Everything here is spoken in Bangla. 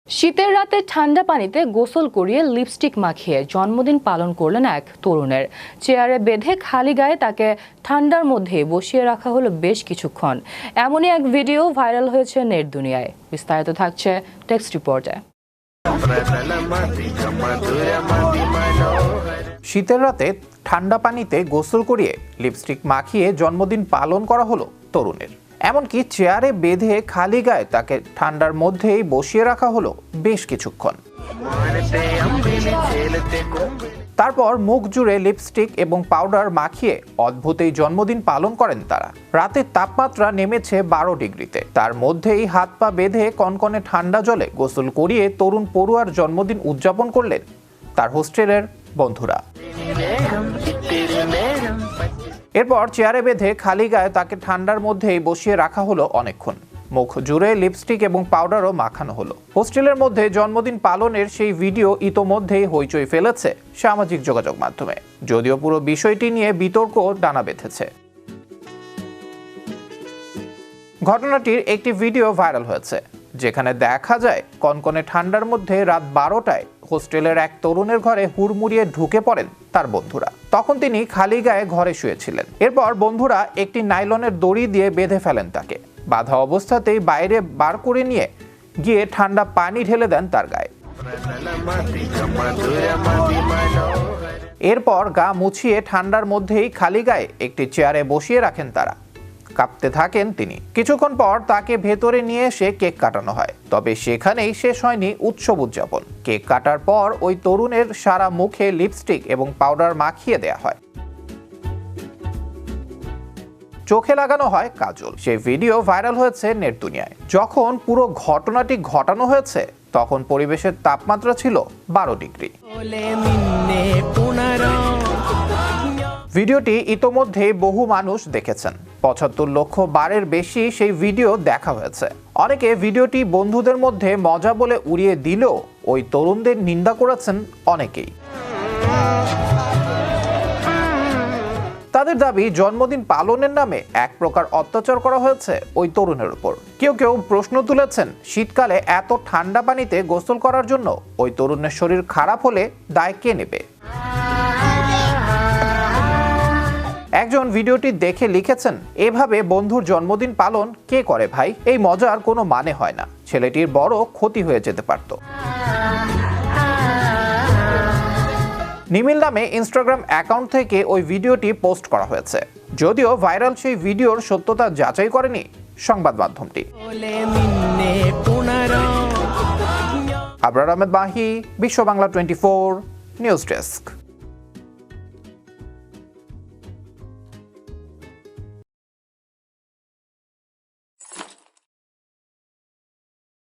শীতের রাতে ঠান্ডা পানিতে গোসল করিয়ে লিপস্টিক মাখিয়ে জন্মদিন পালন করলেন এক তরুণের। চেয়ারে বেঁধে খালি গায়ে তাকে ঠান্ডার মধ্যে বসিয়ে রাখা হলো বেশ কিছুক্ষণ। এমনই এক ভিডিও ভাইরাল হয়েছে নেট দুনিয়ায়। বিস্তারিত থাকছে টেক্সট রিপোর্টে। শীতের রাতে ঠান্ডা পানিতে গোসল করিয়ে লিপস্টিক মাখিয়ে জন্মদিন পালন করা হলো তরুণের। এমনকি চেয়ারে বেঁধে খালি গায়ে তাকে ঠান্ডার মধ্যেই বসিয়ে রাখা হলো বেশ কিছুক্ষণ। তারপর মুখ জুড়ে লিপস্টিক এবং পাউডার মাখিয়ে অদ্ভুত এই জন্মদিন পালন করেন তারা। রাতের তাপমাত্রা নেমেছে 12 ডিগ্রিতে। তার মধ্যেই হাত পা বেঁধে কনকনে ঠান্ডা জলে গোসল করিয়ে তরুণ পড়ুয়ার জন্মদিন উদযাপন করলেন তার হোস্টেলের বন্ধুরা। এরপর চেয়ারে বেঁধে খালি গায়ে তাকে ঠান্ডার মধ্যেই বসিয়ে রাখা হলো অনেকক্ষণ। মুখ জুড়ে লিপস্টিক এবং পাউডারও মাখানো হলো। হোস্টেলের মধ্যে জন্মদিন পালনের সেই ভিডিও ইতোমধ্যেই হইচই ফেলেছে সামাজিক যোগাযোগ মাধ্যমে, যদিও পুরো বিষয়টি নিয়ে বিতর্ক ডানা বেঁধেছে। ঘটনাটির একটি ভিডিও ভাইরাল হয়েছে, যেখানে দেখা যায় কনকনে ঠান্ডার মধ্যে রাত 12টায় হোস্টেলের এক তরুণের ঘরে হুড়মুড়িয়ে ঢুকে পড়েন তার বন্ধুরা। তখন তিনি খালি গায়ে ঘরে শুয়েছিলেন। এরপর বন্ধুরা একটি নাইলনের দড়ি দিয়ে বেঁধে ফেলেন তাকে। বাঁধা অবস্থাতেই বাইরে বার করে নিয়ে গিয়ে ঠান্ডা পানি ঢেলে দেন তার গায়ে। এরপর গা মুছিয়ে ঠান্ডার মধ্যেই খালি গায়ে একটি চেয়ারে বসিয়ে রাখেন তারা। কাঁপতে থাকেন তিনি। কিছুক্ষণ পর তাকে ভেতরে নিয়ে এসে কেক কাটানো হয়। তবে সেখানেই শেষ হয়নি উৎসব উদযাপন। কেক কাটার পর ওই তরুণের সারা মুখে লিপস্টিক এবং পাউডার মাখিয়ে দেয়া হয়। চোখে লাগানো হয় কাজল। সেই ভিডিও ভাইরাল হয়েছে নেট দুনিয়ায়। যখন পুরো ঘটনাটি ঘটানো হয়েছে তখন পরিবেশের তাপমাত্রা ছিল 12 ডিগ্রি। ভিডিওটি ইতোমধ্যে বহু মানুষ দেখেছেন। 75 লক্ষ বারের বেশি সেই ভিডিও দেখা হয়েছে। অনেকে ভিডিওটি বন্ধুদের মধ্যে মজা বলে উড়িয়ে দিলেও ওই তরুণদের নিন্দা করেছেন অনেকেই। তাদের দাবি, জন্মদিন পালনের নামে এক প্রকার অত্যাচার করা হয়েছে ওই তরুণের উপর। কেউ কেউ প্রশ্ন তুলেছেন, শীতকালে এত ঠান্ডা পানিতে গোসল করার জন্য ওই তরুণের শরীর খারাপ হলে দায় কে নেবে? একজন ভিডিওটি দেখে লিখেছেন, এভাবে বন্ধুর জন্মদিন পালন কে করে ভাই? এই মজার কোনো মানে হয় না। ছেলেটির বড় ক্ষতি হয়ে যেতে পারত। নিমিল নামে ইনস্টাগ্রাম অ্যাকাউন্ট থেকে ওই ভিডিওটি পোস্ট করা হয়েছে। যদিও ভাইরাল সেই ভিডিওর সত্যতা যাচাই করেনি সংবাদ মাধ্যমটি। আবরার আহমেদ মাহি, বিশ্ব বাংলা 24 নিউজ ডেস্ক।